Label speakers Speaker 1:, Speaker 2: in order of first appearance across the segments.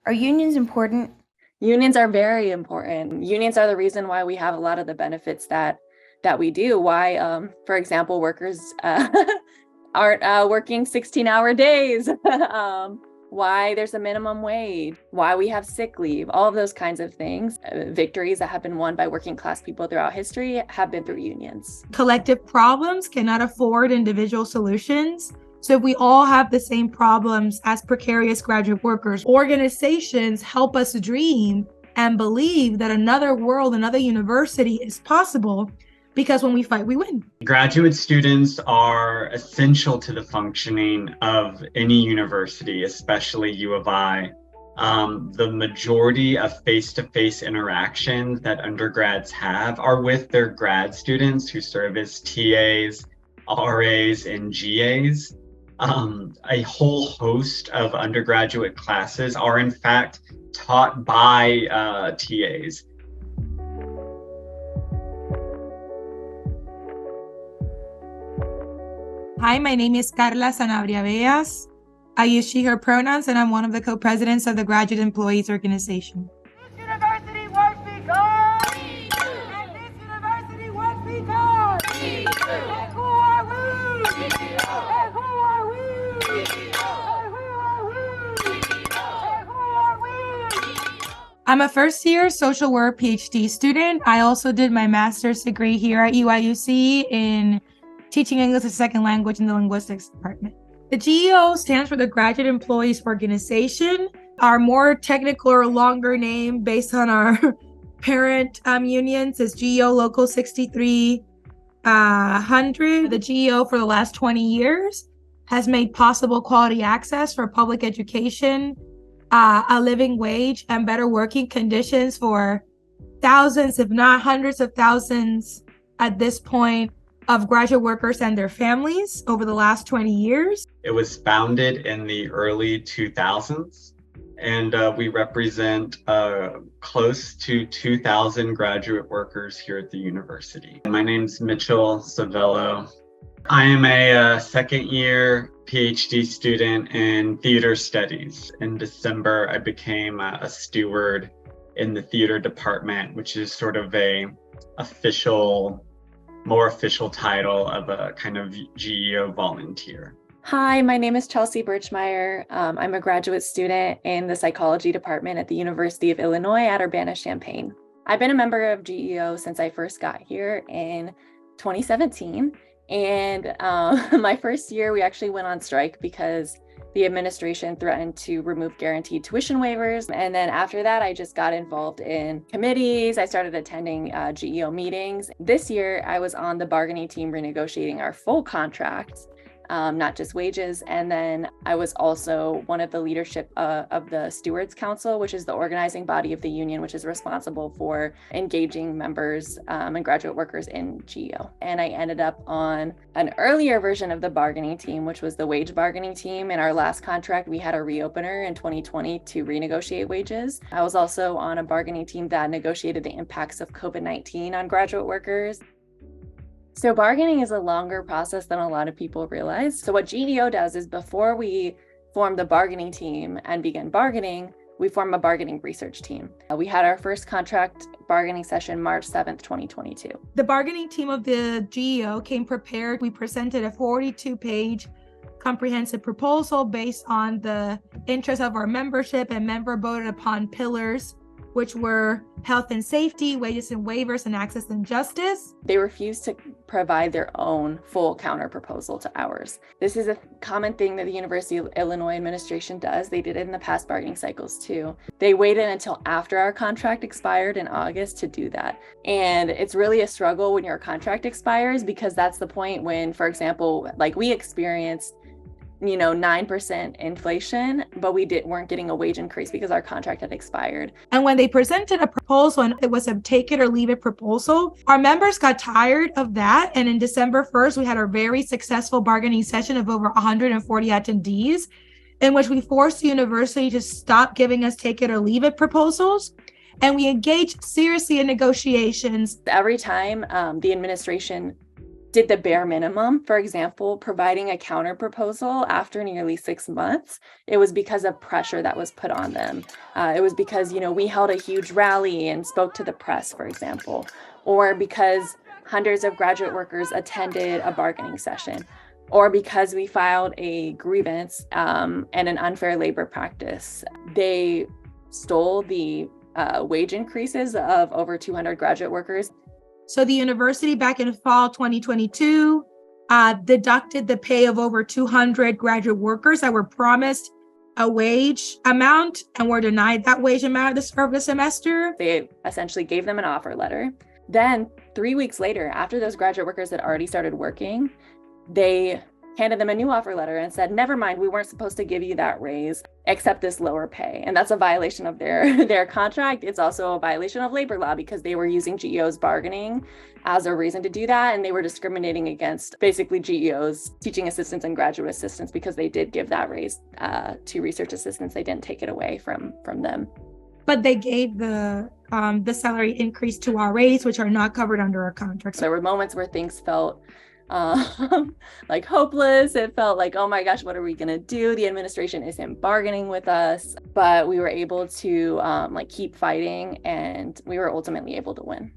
Speaker 1: Are unions important?
Speaker 2: Unions are very important. Unions are the reason why we have a lot of the benefits that we do. Why, for example, workers aren't working 16-hour days. Why there's a minimum wage, why we have sick leave, all of those kinds of things. Victories that have been won by working class people throughout history have been through unions.
Speaker 3: Collective problems cannot afford individual solutions. So if we all have the same problems as precarious graduate workers, organizations help us dream and believe that another world, another university is possible, because when we fight, we win.
Speaker 4: Graduate students are essential to the functioning of any university, especially U of I. The majority of face-to-face interactions that undergrads have are with their grad students who serve as TAs, RAs, and GAs. A whole host of undergraduate classes are in fact taught by TAs.
Speaker 3: Hi, my name is Carla Sanabria Beas. I use she, her pronouns, and I'm one of the co-presidents of the Graduate Employees Organization.
Speaker 5: This university won't be gone! And this university won't be gone! And who are we? And who are we? And who are we? And who are we?
Speaker 3: I'm a first-year social work PhD student. I also did my master's degree here at UIUC in teaching English as a second language in the linguistics department. The GEO stands for the Graduate Employees Organization. Our more technical or longer name based on our parent unions is GEO Local 6300. The GEO for the last 20 years has made possible quality access for public education, a living wage, and better working conditions for thousands, if not hundreds of thousands at this point, of graduate workers and their families over the last 20 years.
Speaker 4: It was founded in the early 2000s, and we represent close to 2,000 graduate workers here at the university. My name's Mitchell Savello. I am a second-year PhD student in theater studies. In December, I became a steward in the theater department, which is sort of a more official title of a kind of GEO volunteer.
Speaker 2: Hi, my name is Chelsea Birchmeyer. I'm a graduate student in the psychology department at the University of Illinois at Urbana-Champaign. I've been a member of GEO since I first got here in 2017. And my first year, we actually went on strike because the administration threatened to remove guaranteed tuition waivers. And then after that, I just got involved in committees. I started attending GEO meetings. This year, I was on the bargaining team renegotiating our full contracts, not just wages. And then I was also one of the leadership of the Stewards Council, which is the organizing body of the union, which is responsible for engaging members and graduate workers in GEO. And I ended up on an earlier version of the bargaining team, which was the wage bargaining team. In our last contract, we had a reopener in 2020 to renegotiate wages. I was also on a bargaining team that negotiated the impacts of COVID-19 on graduate workers. So bargaining is a longer process than a lot of people realize. So what GEO does is before we form the bargaining team and begin bargaining, we form a bargaining research team. We had our first contract bargaining session March 7th, 2022.
Speaker 3: The bargaining team of the GEO came prepared. We presented a 42-page comprehensive proposal based on the interests of our membership, and member voted upon pillars, which were health and safety, wages and waivers, and access and justice.
Speaker 2: They refused to provide their own full counter proposal to ours. This is a common thing that the University of Illinois administration does. They did it in the past bargaining cycles too. They waited until after our contract expired in August to do that. And it's really a struggle when your contract expires, because that's the point when, for example, like we experienced 9% inflation, but we weren't getting a wage increase because our contract had expired.
Speaker 3: And when they presented a proposal, and it was a take it or leave it proposal, our members got tired of that. And in December 1st, we had a very successful bargaining session of over 140 attendees, in which we forced the university to stop giving us take it or leave it proposals. And we engaged seriously in negotiations.
Speaker 2: Every time the administration did the bare minimum. For example, providing a counter proposal after nearly 6 months, it was because of pressure that was put on them. It was because, we held a huge rally and spoke to the press, for example, or because hundreds of graduate workers attended a bargaining session, or because we filed a grievance and an unfair labor practice. They stole the wage increases of over 200 graduate workers.
Speaker 3: So the university back in fall 2022 deducted the pay of over 200 graduate workers that were promised a wage amount and were denied that wage amount at the start of the semester.
Speaker 2: They essentially gave them an offer letter. Then 3 weeks later, after those graduate workers had already started working, they handed them a new offer letter and said, never mind, we weren't supposed to give you that raise, accept this lower pay. And that's a violation of their contract. It's also a violation of labor law because they were using GEO's bargaining as a reason to do that. And they were discriminating against basically GEO's teaching assistants and graduate assistants because they did give that raise to research assistants. They didn't take it away from them.
Speaker 3: But they gave the salary increase to RAs, which are not covered under our contract.
Speaker 2: So there were moments where things felt like hopeless. It felt like, oh my gosh, what are we gonna do? The administration isn't bargaining with us, but we were able to keep fighting, and we were ultimately able to win.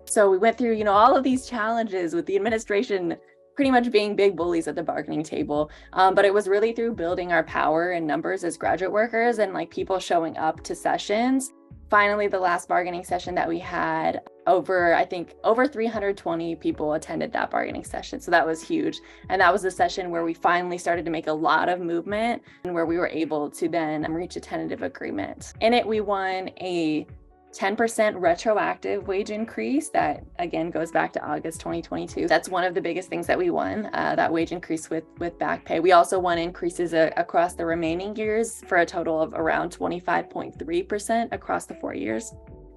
Speaker 2: So we went through, all of these challenges with the administration pretty much being big bullies at the bargaining table. But it was really through building our power and numbers as graduate workers and people showing up to sessions. Finally, the last bargaining session that we had, over 320 people attended that bargaining session. So that was huge. And that was the session where we finally started to make a lot of movement and where we were able to then reach a tentative agreement. In it, we won a 10% retroactive wage increase that again goes back to August 2022. That's one of the biggest things that we won, that wage increase with back pay. We also won increases across the remaining years for a total of around 25.3% across the 4 years.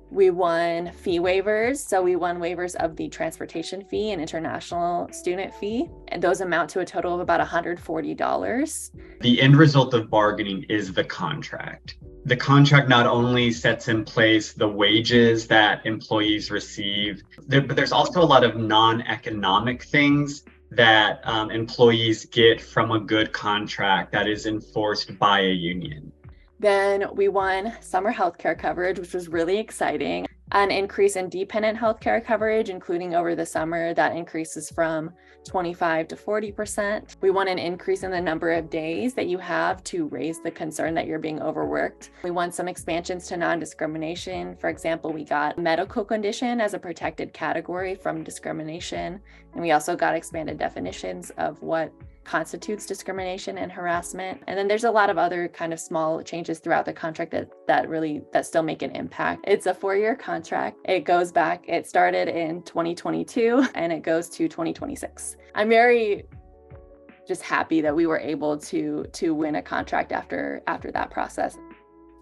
Speaker 2: We won fee waivers. So we won waivers of the transportation fee and international student fee. And those amount to a total of about $140.
Speaker 4: The end result of bargaining is the contract. The contract not only sets in place the wages that employees receive, but there's also a lot of non-economic things that employees get from a good contract that is enforced by a union.
Speaker 2: Then we won summer healthcare coverage, which was really exciting. An increase in dependent healthcare coverage, including over the summer, that increases from 25 to 40%. We won an increase in the number of days that you have to raise the concern that you're being overworked. We won some expansions to non-discrimination. For example, we got medical condition as a protected category from discrimination. And we also got expanded definitions of what constitutes discrimination and harassment. And then there's a lot of other kind of small changes throughout the contract that still make an impact. It's a 4-year contract. It started in 2022 and it goes to 2026. I'm very just happy that we were able to win a contract after that process.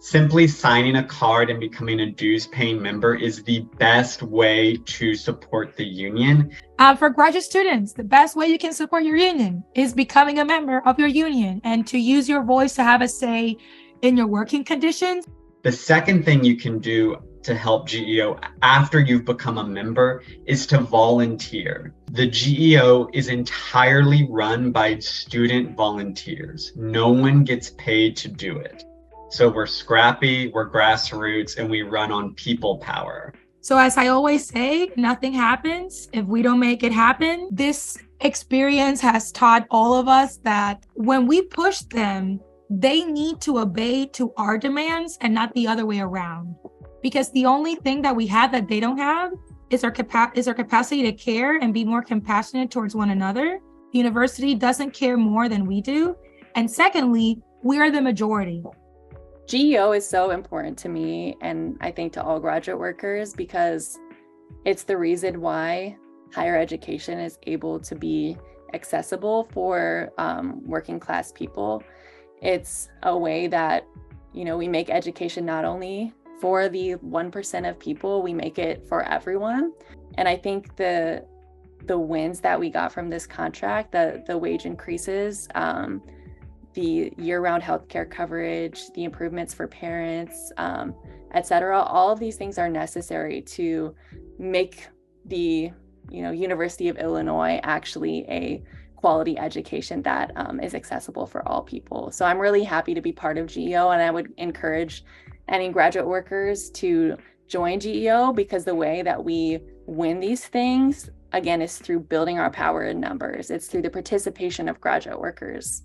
Speaker 4: Simply signing a card and becoming a dues-paying member is the best way to support the union.
Speaker 3: For graduate students, the best way you can support your union is becoming a member of your union and to use your voice to have a say in your working conditions.
Speaker 4: The second thing you can do to help GEO after you've become a member is to volunteer. The GEO is entirely run by student volunteers. No one gets paid to do it. So we're scrappy, we're grassroots, and we run on people power.
Speaker 3: So as I always say, nothing happens if we don't make it happen. This experience has taught all of us that when we push them, they need to obey to our demands and not the other way around. Because the only thing that we have that they don't have is our capacity to care and be more compassionate towards one another. The university doesn't care more than we do. And secondly, we are the majority.
Speaker 2: GEO is so important to me, and I think to all graduate workers, because it's the reason why higher education is able to be accessible for working class people. It's a way that, we make education not only for the 1% of people, we make it for everyone. And I think the wins that we got from this contract, the wage increases, the year-round healthcare coverage, the improvements for parents, et cetera. All of these things are necessary to make the University of Illinois actually a quality education that is accessible for all people. So I'm really happy to be part of GEO, and I would encourage any graduate workers to join GEO, because the way that we win these things, again, is through building our power in numbers. It's through the participation of graduate workers.